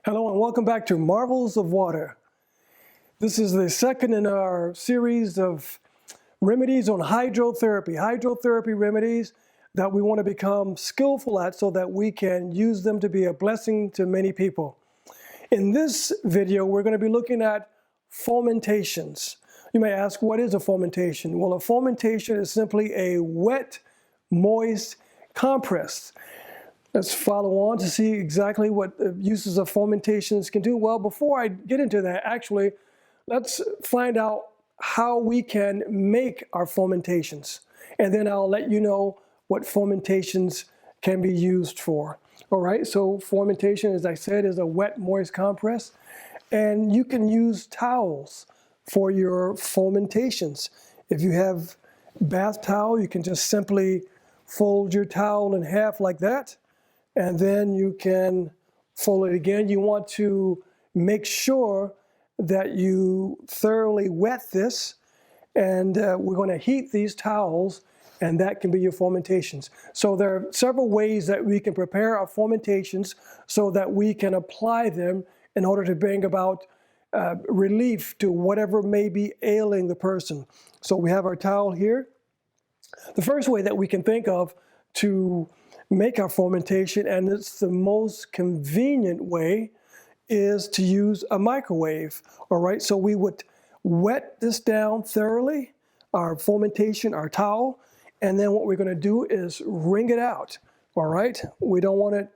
Hello and welcome back to Marvels of Water. This is the second in our series of remedies on hydrotherapy remedies that we want to become skillful at so that we can use them to be a blessing to many people. In this video, we're going to be looking at fomentations. You may ask, what is a fomentation? Well, a fomentation is simply a wet, moist compress. Let's follow on to see exactly what the uses of fomentations can do. Well, before I get into that, actually, let's find out how we can make our fomentations. And then I'll let you know what fomentations can be used for. All right, so fermentation, as I said, is a wet, moist compress. And you can use towels for your fomentations. If you have bath towel, you can just simply fold your towel in half like that. And then you can fold it again. You want to make sure that you thoroughly wet this. And we're going to heat these towels, and that can be your fomentations. So there are several ways that we can prepare our fomentations so that we can apply them in order to bring about relief to whatever may be ailing the person. So we have our towel here. The first way that we can think of to make our fermentation, and it's the most convenient way, is to use a microwave. All right, so we would wet this down thoroughly, our fermentation, our towel, and then what we're going to do is wring it out. All right, we don't want it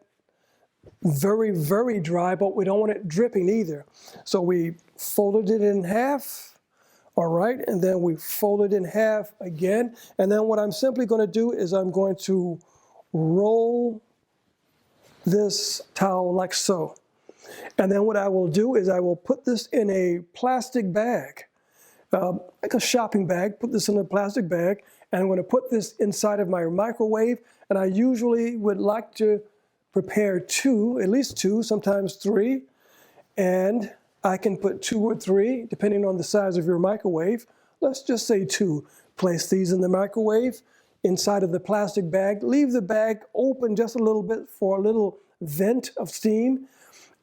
very, very dry, but we don't want it dripping either. So we folded it in half. All right, and then we fold it in half again. And then what I'm simply going to do is I'm going to roll this towel like so. And then what I will do is I will put this in a plastic bag, like a shopping bag, put this in a plastic bag, and I'm going to put this inside of my microwave. And I usually would like to prepare two, at least two, sometimes three. And I can put 2 or 3, depending on the size of your microwave. Let's just say 2. Place these in the microwave inside of the plastic bag. Leave the bag open just a little bit for a little vent of steam,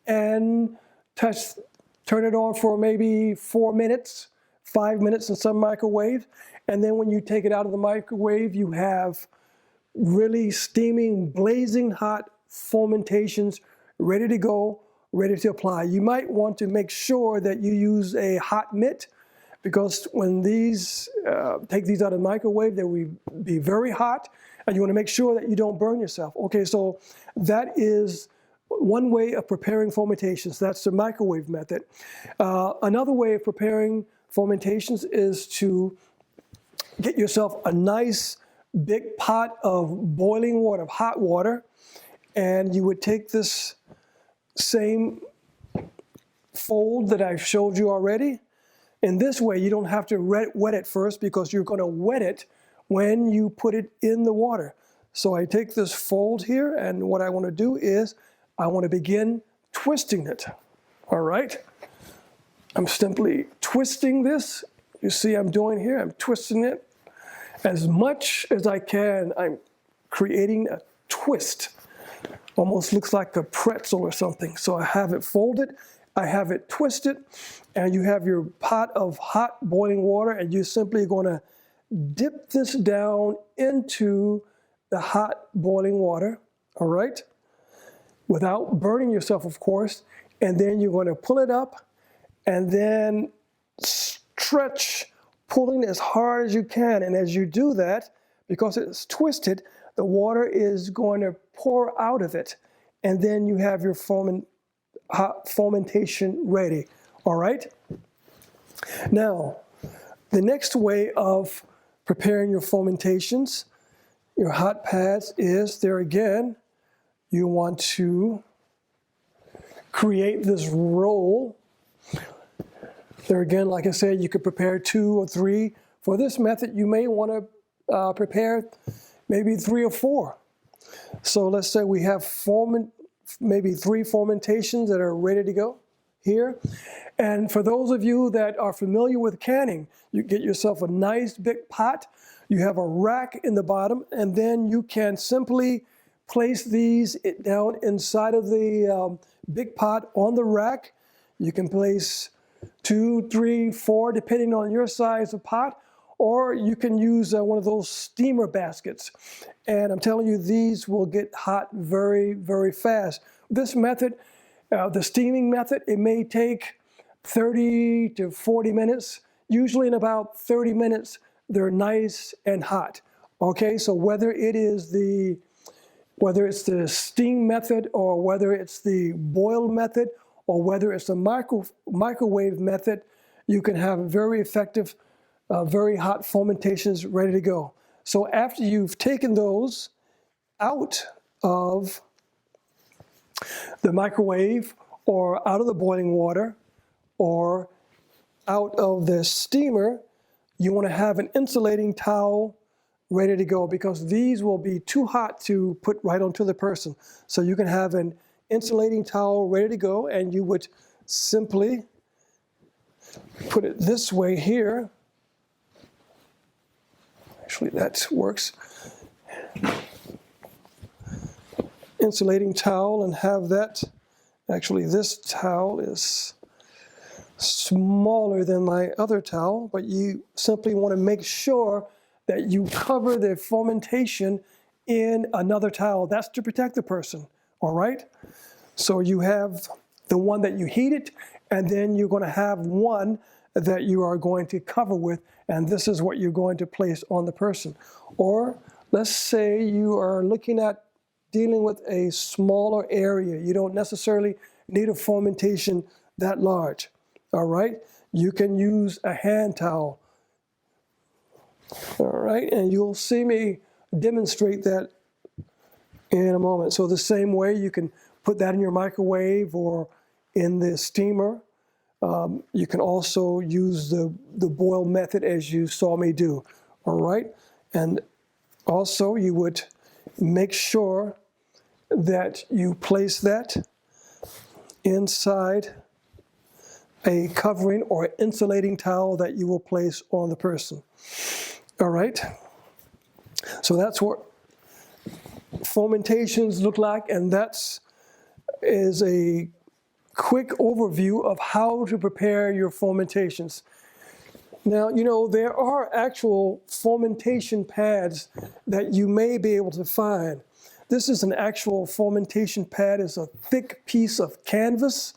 and turn it on for maybe 4 minutes, 5 minutes in some microwave. And then when you take it out of the microwave, you have really steaming, blazing hot fomentations ready to go, ready to apply. You might want to make sure that you use a hot mitt, because when these, take these out of the microwave, they will be very hot, and you want to make sure that you don't burn yourself. Okay, so that is one way of preparing fomentations. That's the microwave method. Another way of preparing fomentations is to get yourself a nice big pot of boiling water, of hot water, and you would take this same fold that I've showed you already. In this way, you don't have to wet it first, because you're going to wet it when you put it in the water. So I take this fold here, and what I want to do is I want to begin twisting it. All right? I'm simply twisting this. You see I'm doing here? I'm twisting it as much as I can. I'm creating a twist. Almost looks like a pretzel or something. So I have it folded, I have it twisted, and you have your pot of hot boiling water, and you're simply going to dip this down into the hot boiling water, all right? Without burning yourself, of course. And then you're going to pull it up and then stretch, pulling as hard as you can. And as you do that, because it's twisted, the water is going to pour out of it. And then you have your hot fermentation ready, all right? Now, the next way of preparing your fermentations, your hot pads, is there again, you want to create this roll. There again, like I said, you could prepare 2 or 3. For this method, you may want to prepare maybe 3 or 4. So let's say we have maybe 3 fermentations that are ready to go here. And for those of you that are familiar with canning, you get yourself a nice big pot. You have a rack in the bottom, and then you can simply place these down inside of the big pot on the rack. You can place 2, 3, 4, depending on your size of pot, or you can use one of those steamer baskets. And I'm telling you, these will get hot very, very fast. This method, the steaming method, it may take 30 to 40 minutes. Usually in about 30 minutes, they're nice and hot. Okay, so whether it's the steam method, or whether it's the boil method, or whether it's the microwave method, you can have very effective, very hot fermentations ready to go. So after you've taken those out of the microwave, or out of the boiling water, or out of the steamer, you want to have an insulating towel ready to go, because these will be too hot to put right onto the person. So you can have an insulating towel ready to go, and you would simply put it this way here. Actually, that works. Insulating towel, and have that. Actually, this towel is smaller than my other towel, but you simply want to make sure that you cover the fermentation in another towel. That's to protect the person, all right? So you have the one that you heated, and then you're going to have one that you are going to cover with, and this is what you're going to place on the person. Or let's say you are looking at dealing with a smaller area. You don't necessarily need a fermentation that large, all right? You can use a hand towel. All right, and you'll see me demonstrate that in a moment. So the same way, you can put that in your microwave or in the steamer. You can also use the boil method, as you saw me do, all right? And also, you would make sure that you place that inside a covering or insulating towel that you will place on the person. All right, so that's what fermentations look like, and that is a quick overview of how to prepare your fermentations. Now, you know, there are actual fermentation pads that you may be able to find. This is an actual fermentation pad. It's a thick piece of canvas.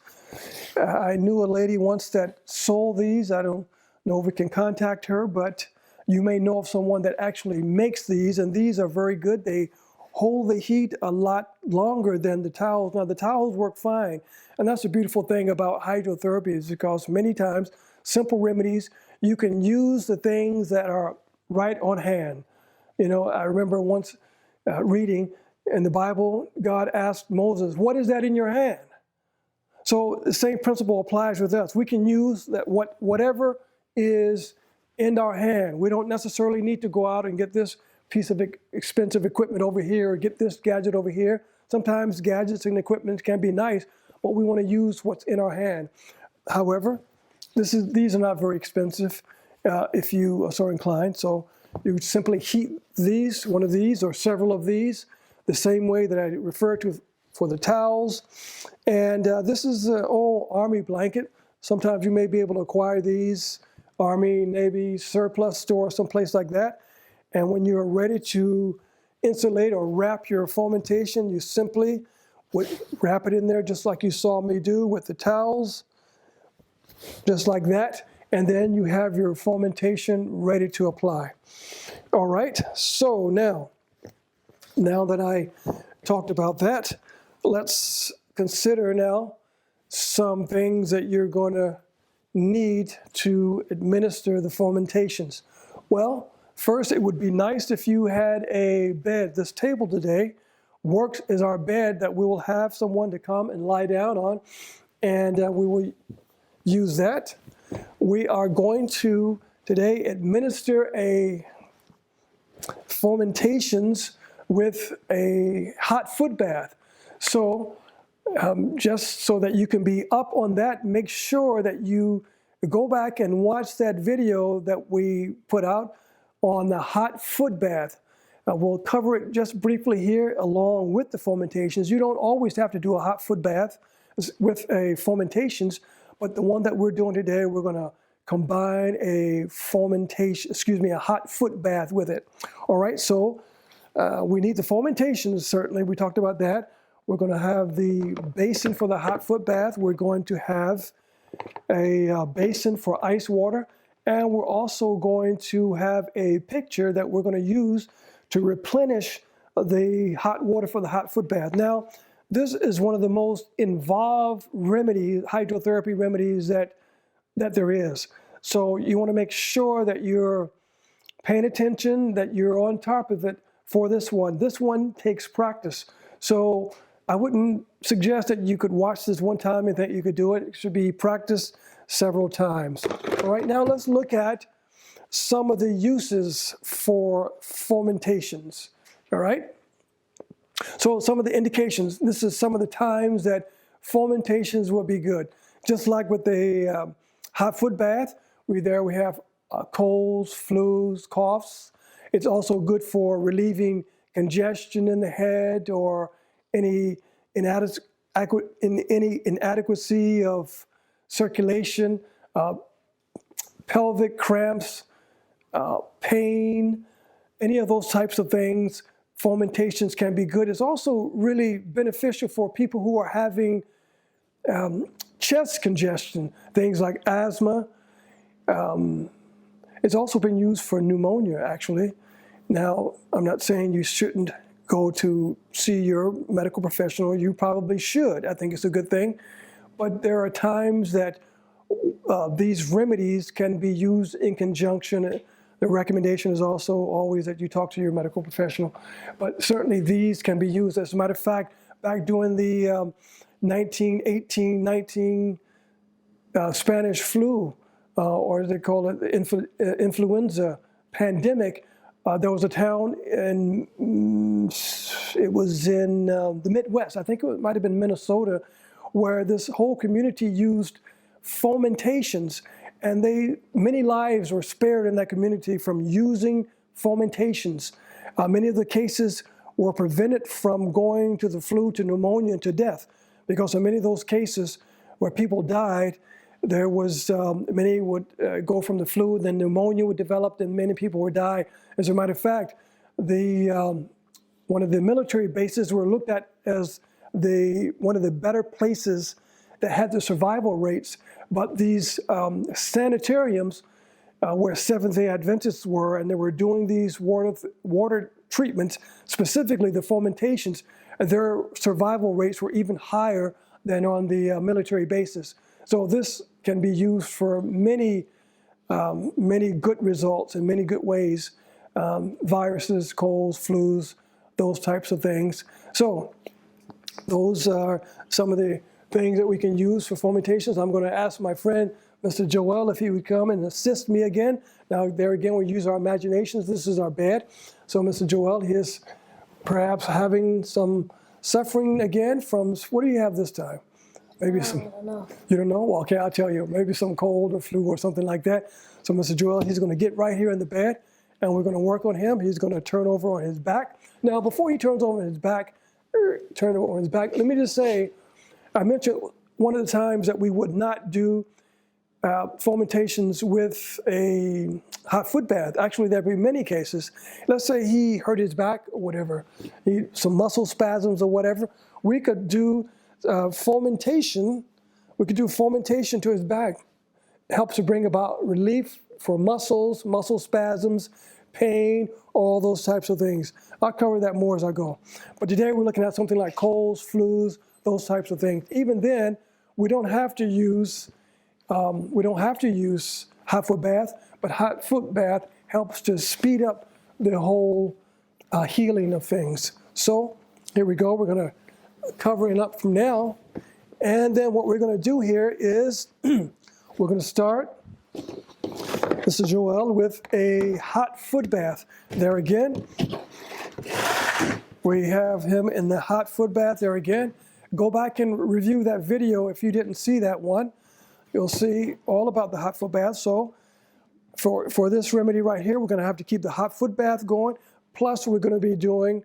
I knew a lady once that sold these. I don't know if we can contact her, but you may know of someone that actually makes these, and these are very good. They hold the heat a lot longer than the towels. Now, the towels work fine, and that's the beautiful thing about hydrotherapy, is because many times, simple remedies, you can use the things that are right on hand. You know, I remember once reading in the Bible, God asked Moses, "What is that in your hand?" So the same principle applies with us. We can use that whatever is in our hand. We don't necessarily need to go out and get this piece of expensive equipment over here, or get this gadget over here. Sometimes gadgets and equipment can be nice, but we want to use what's in our hand. However, these are not very expensive if you are so inclined. So you would simply heat these, one of these or several of these, the same way that I referred to for the towels. And this is an old Army blanket. Sometimes you may be able to acquire these, Army, Navy, surplus store, someplace like that. And when you're ready to insulate or wrap your fermentation, you simply would wrap it in there just like you saw me do with the towels, just like that. And then you have your fermentation ready to apply. All right, so now that I talked about that, let's consider now some things that you're going to need to administer the fermentations. Well, first, it would be nice if you had a bed. This table today works as our bed that we will have someone to come and lie down on, and we will use that. We are going to today administer a fermentations with a hot foot bath. So just so that you can be up on that, make sure that you go back and watch that video that we put out on the hot foot bath. We'll cover it just briefly here along with the fermentations. You don't always have to do a hot foot bath. with a Fomentations, but the one that we're doing today, we're going to combine a a hot foot bath with it. All right, so we need the Fomentations, certainly. We talked about that. We're going to have the basin for the hot foot bath. We're going to have a basin for ice water. And we're also going to have a pitcher that we're going to use to replenish the hot water for the hot foot bath. Now, this is one of the most involved remedies, hydrotherapy remedies that there is. So you want to make sure that you're paying attention, that you're on top of it for this one. This one takes practice. So I wouldn't suggest that you could watch this one time and think you could do it. It should be practiced several times. All right, now let's look at some of the uses for Fomentations. All right? So some of the indications, this is some of the times that Fomentations will be good. Just like with the hot foot bath, we have colds, flus, coughs. It's also good for relieving congestion in the head or any inadequacy of circulation, pelvic cramps, pain, any of those types of things. Fomentations can be good. It's also really beneficial for people who are having chest congestion, things like asthma. It's also been used for pneumonia, actually. Now, I'm not saying you shouldn't go to see your medical professional. You probably should. I think it's a good thing. But there are times that these remedies can be used in conjunction. The recommendation is also always that you talk to your medical professional. But certainly these can be used. As a matter of fact, back during the 19 Spanish flu, or as they call it, influenza pandemic, there was a town it was in the Midwest, I think it might have been Minnesota, where this whole community used Fomentations, and many lives were spared in that community from using Fomentations. Many of the cases were prevented from going to the flu, to pneumonia, and to death, because in many of those cases where people died, there was, many would go from the flu, then pneumonia would develop, and many people would die. As a matter of fact, one of the military bases were looked at as one of the better places that had the survival rates. But these sanitariums where Seventh-day Adventists were, and they were doing these water treatments, specifically the Fomentations, their survival rates were even higher than on the military bases. So this can be used for many good results in many good ways. Viruses, colds, flus, those types of things. So those are some of the things that we can use for Fomentations. I'm going to ask my friend, Mr. Joel, if he would come and assist me again. Now, there again, we use our imaginations. This is our bed. So Mr. Joel, he is perhaps having some suffering again from, what do you have this time? Maybe some. I don't know. You don't know? Well, okay, I'll tell you. Maybe some cold or flu or something like that. So Mr. Joel, he's going to get right here in the bed, and we're going to work on him. He's going to turn over on his back. Now, before he turns over on his back, let me just say, I mentioned one of the times that we would not do Fomentations with a hot foot bath. Actually, there'd be many cases. Let's say he hurt his back or whatever, some muscle spasms or whatever. We could do Fomentation. We could do Fomentation to his back. It helps to bring about relief for muscles, muscle spasms, pain, all those types of things. I'll cover that more as I go. But today we're looking at something like colds, flus, those types of things. Even then, we don't have to use hot foot bath, but hot foot bath helps to speed up the whole healing of things. So here we go. We're going to cover it up from now. And then what we're going to do here is we're going to start, this is Joel, with a hot foot bath. There again, we have him in the hot foot bath there again. Go back and review that video if you didn't see that one. You'll see all about the hot foot bath. So for this remedy right here, we're going to have to keep the hot foot bath going. Plus, we're going to be doing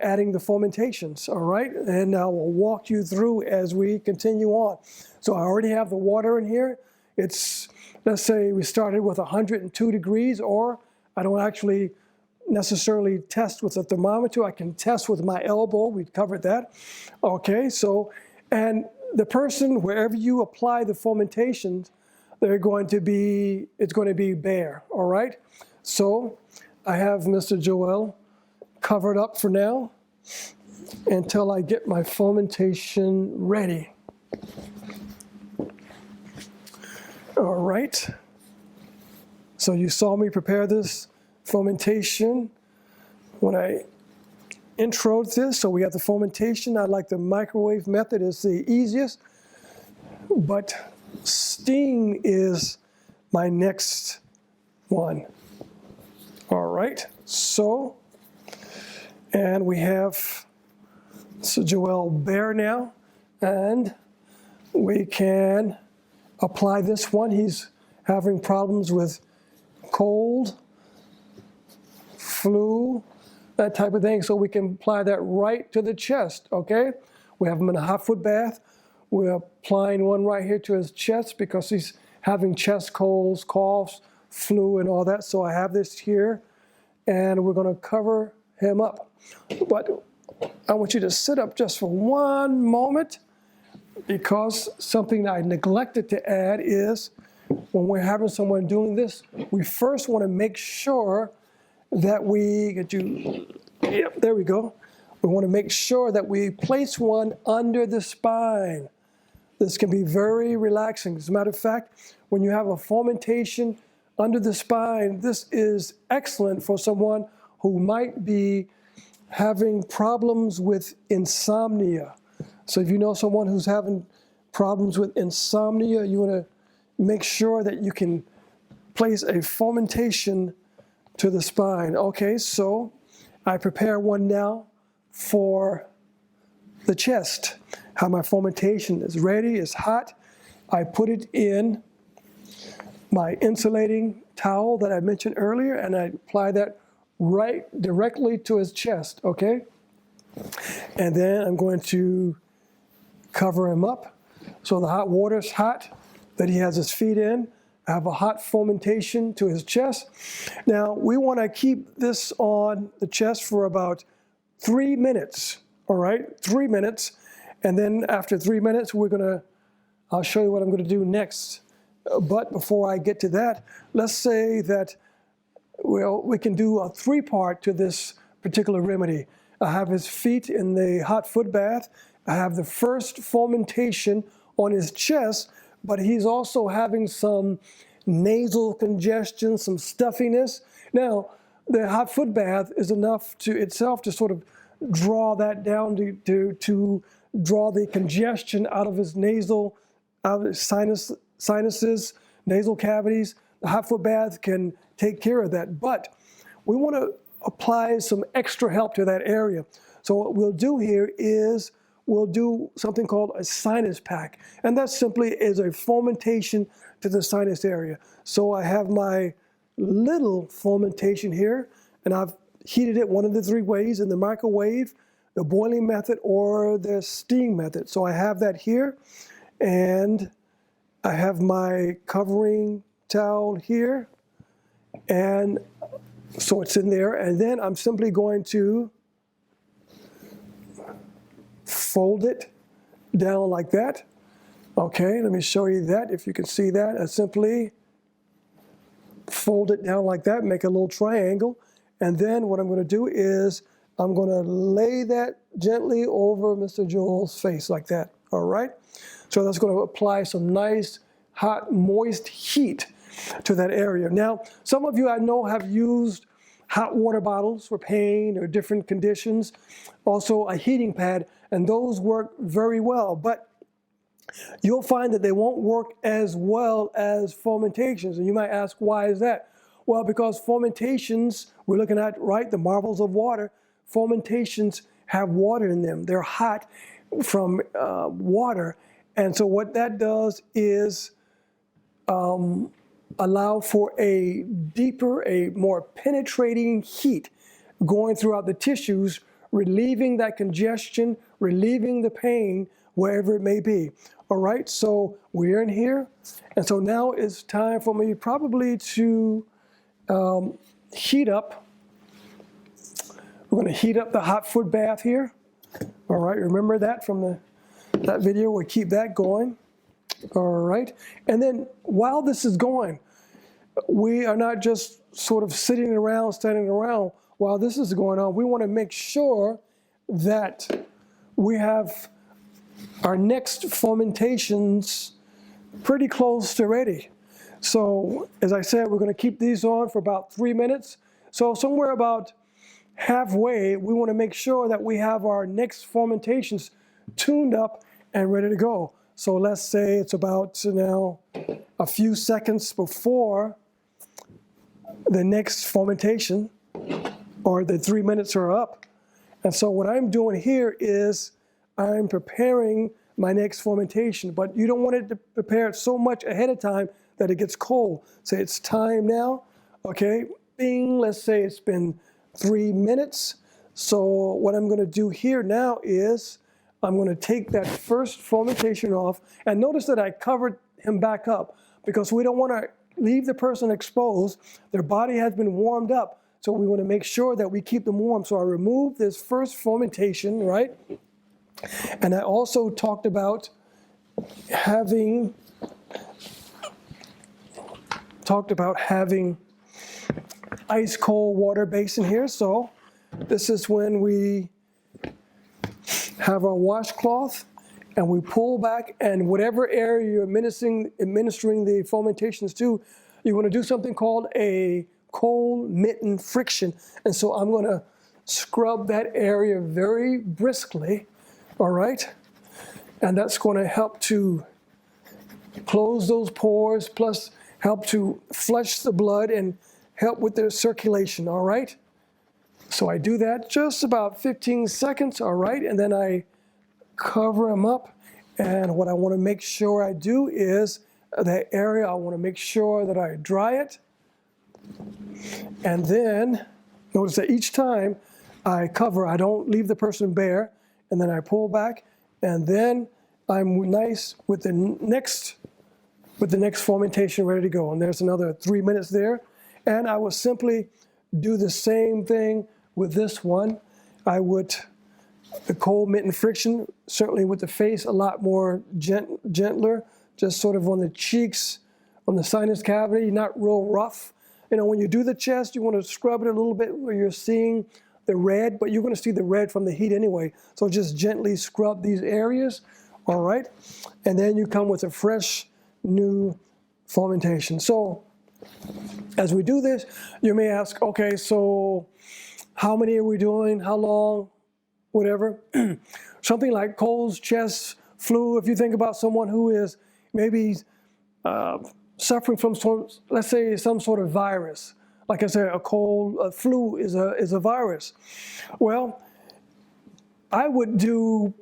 adding the fermentations, all right? And I will walk you through as we continue on. So I already have the water in here. It's, let's say we started with 102 degrees, or I don't actually necessarily test with a thermometer. I can test with my elbow. We covered that. Okay, so, and the person, wherever you apply the fermentations, it's going to be bare, all right? So I have Mr. Joel covered up for now until I get my fermentation ready. All right. So you saw me prepare this fermentation when I introed this. So we have the fermentation. I like the microwave method. It's the easiest, but steam is my next one. All right, so, and we have Sir Joel bare now, and we can apply this one. He's having problems with cold, flu, that type of thing, so we can apply that right to the chest, okay? We have him in a hot foot bath. We're applying one right here to his chest because he's having chest colds, coughs, flu, and all that. So I have this here, and we're going to cover him up. But I want you to sit up just for one moment, because something I neglected to add is when we're having someone doing this, we first want to make sure that we get you, yep, there we go. We want to make sure that we place one under the spine. This can be very relaxing. As a matter of fact, when you have a fermentation under the spine, this is excellent for someone who might be having problems with insomnia. So if you know someone who's having problems with insomnia, you want to make sure that you can place a fermentation to the spine. Okay, so I prepare one now for the chest. How my fermentation is ready, it's hot. I put it in my insulating towel that I mentioned earlier, and I apply that right directly to his chest, okay? And then I'm going to cover him up. So the hot water's hot that he has his feet in. I have a hot fermentation to his chest. Now, we want to keep this on the chest for about 3 minutes, all right? 3 minutes. And then after 3 minutes, I'll show you what I'm going to do next. But before I get to that, let's say that, well, we can do a 3-part to this particular remedy. I have his feet in the hot foot bath. I have the first fermentation on his chest, but he's also having some nasal congestion, some stuffiness. Now, the hot foot bath is enough to itself to sort of draw that down to draw the congestion out of his nasal, out of his sinuses, nasal cavities. The hot foot bath can take care of that, but we want to apply some extra help to that area. So what we'll do here is we'll do something called a sinus pack, and that simply is a fermentation to the sinus area. So I have my little fermentation here, and I've heated it one of the 3 ways: in the microwave, the boiling method, or the steam method. So I have that here, and I have my covering towel here, and so it's in there. And then I'm simply going to fold it down like that. Okay, let me show you that, if you can see that. I simply fold it down like that, make a little triangle, and then what I'm going to do is I'm going to lay that gently over Mr. Joel's face like that, all right? So that's going to apply some nice, hot, moist heat to that area. Now, some of you I know have used hot water bottles for pain or different conditions, also a heating pad, and those work very well, but you'll find that they won't work as well as fermentations. And you might ask, why is that? Well, because fermentations, we're looking at, right, the marvels of water, fermentations have water in them. They're hot from water. And so what that does is allow for a deeper, a more penetrating heat going throughout the tissues relieving that congestion, relieving the pain, wherever it may be. All right, so we're in here. And so now it's time for me probably to heat up. We're going to heat up the hot foot bath here. All right, remember that from that video? We'll keep that going. All right, and then while this is going, we are not just sort of sitting around, standing around. While this is going on, we want to make sure that we have our next fermentations pretty close to ready. So, as I said, we're going to keep these on for about 3 minutes. So somewhere about halfway, we want to make sure that we have our next fermentations tuned up and ready to go. So let's say it's about now a few seconds before the next fermentation, or the 3 minutes are up. And so what I'm doing here is I'm preparing my next fermentation, but you don't want it to prepare it so much ahead of time that it gets cold. Say it's time now, okay, bing, let's say it's been 3 minutes. So what I'm gonna do here now is I'm gonna take that first fermentation off, and notice that I covered him back up because we don't wanna leave the person exposed. Their body has been warmed up, so we wanna make sure that we keep them warm. So I removed this first fermentation, right? And I also talked about having ice cold water basin here. So this is when we have our washcloth and we pull back, and whatever area you're administering the fermentations to, you want to do something called a cold mitten friction. And so I'm going to scrub that area very briskly, all right? And that's going to help to close those pores, plus help to flush the blood and help with the circulation, all right? So I do that just about 15 seconds, all right? And then I cover them up. And what I want to make sure I do is that area, I want to make sure that I dry it. And then notice that each time I cover, I don't leave the person bare. And then I pull back, and then I'm nice with the next fermentation ready to go. And there's another 3 minutes there. And I will simply do the same thing with this one. I would, the cold mitten friction, certainly with the face, a lot more gentler, just sort of on the cheeks, on the sinus cavity, not real rough. You know, when you do the chest, you want to scrub it a little bit where you're seeing the red, but you're going to see the red from the heat anyway. So just gently scrub these areas, all right? And then you come with a fresh, new fermentation. So as we do this, you may ask, okay, so how many are we doing? How long? Whatever. Something like colds, chest, flu, if you think about someone who is maybe suffering from, let's say, some sort of virus. Like I said, a flu is a virus. Well, I would do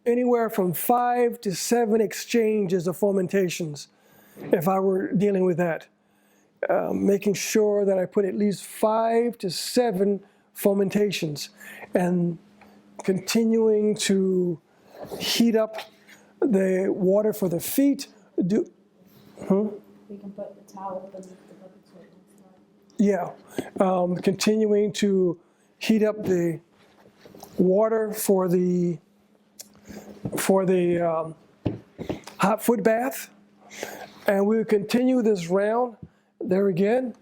anywhere from 5 to 7 exchanges of fermentations if I were dealing with that. Making sure that I put at least 5 to 7 fermentations and continuing to heat up the water for the feet. We can put the towel underneath the bucket. Yeah, continuing to heat up the water for the hot foot bath, and we will continue this round. There again,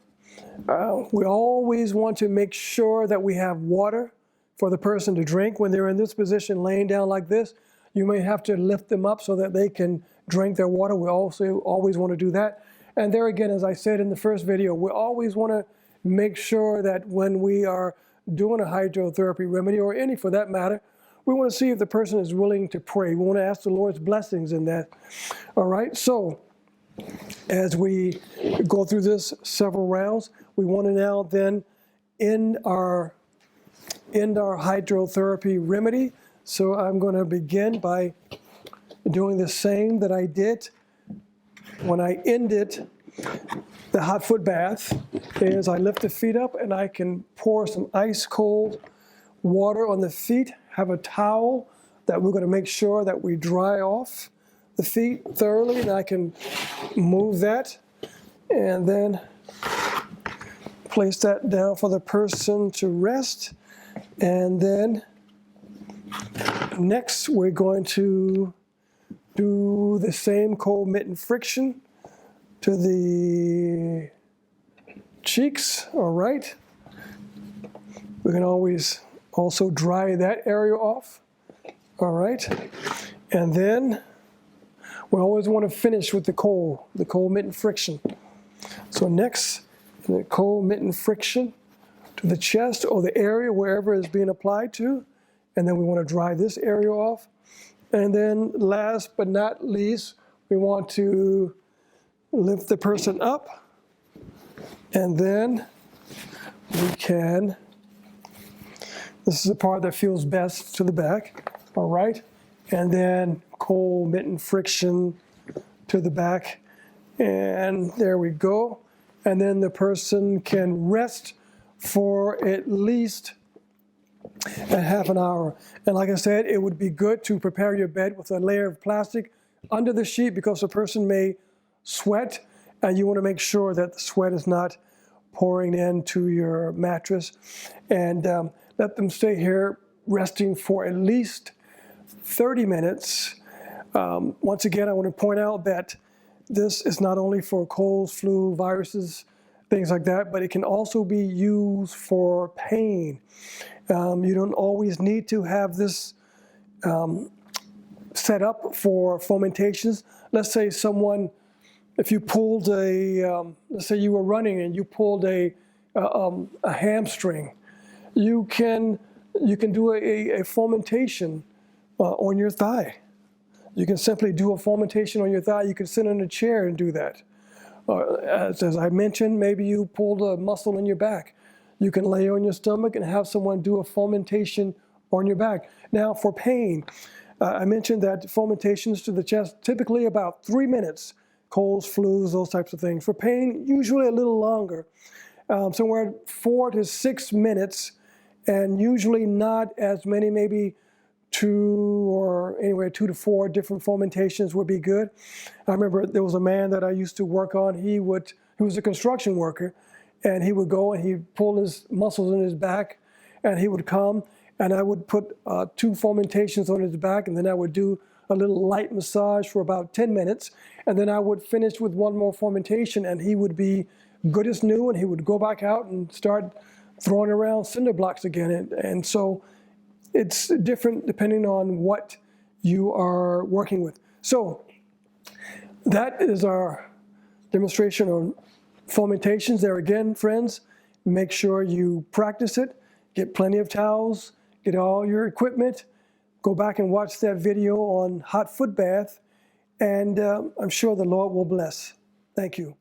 we always want to make sure that we have water for the person to drink when they're in this position, laying down like this. You may have to lift them up so that they can drink their water. We also always want to do that. And there again, as I said in the first video, we always want to make sure that when we are doing a hydrotherapy remedy, or any for that matter, we want to see if the person is willing to pray. We want to ask the Lord's blessings in that. All right, so as we go through this several rounds, we want to now then end our hydrotherapy remedy. So I'm going to begin by doing the same that I did when I ended the hot foot bath. Is I lift the feet up and I can pour some ice cold water on the feet, have a towel that we're going to make sure that we dry off the feet thoroughly, and I can move that and then place that down for the person to rest. And then next we're going to do the same cold mitten friction to the cheeks. All right. We can always also dry that area off. All right. And then we always want to finish with the cold mitten friction. So next, the cold mitten friction to the chest or the area wherever it's being applied to. And then we want to dry this area off. And then last but not least, we want to lift the person up. And then we can, this is the part that feels best to the back, all right? And then cold mitten friction to the back. And there we go. And then the person can rest for at least a half an hour. And like I said, it would be good to prepare your bed with a layer of plastic under the sheet because the person may sweat, and you want to make sure that the sweat is not pouring into your mattress. And let them stay here resting for at least 30 minutes. Once again, I want to point out that this is not only for colds, flu, viruses, things like that, but it can also be used for pain. You don't always need to have this set up for fomentations. Let's say someone, if you pulled let's say you were running and you pulled a hamstring, you can do a fomentation on your thigh. You can simply do a fomentation on your thigh. You can sit in a chair and do that. As I mentioned, maybe you pulled a muscle in your back. You can lay on your stomach and have someone do a fomentation on your back. Now for pain, I mentioned that fomentations to the chest, typically about 3 minutes, colds, flus, those types of things. For pain, usually a little longer, somewhere 4 to 6 minutes, and usually not as many, maybe 2 or anywhere 2 to 4 different fomentations would be good. I remember there was a man that I used to work on. He was a construction worker, and he would go and he'd pull his muscles in his back, and he would come, and I would put 2 fomentations on his back, and then I would do a little light massage for about 10 minutes, and then I would finish with 1 more fomentation, and he would be good as new, and he would go back out and start throwing around cinder blocks again. And so it's different depending on what you are working with. So that is our demonstration on fomentations. There again, friends, make sure you practice it. Get plenty of towels, get all your equipment, go back and watch that video on hot foot bath, and I'm sure the Lord will bless. Thank you.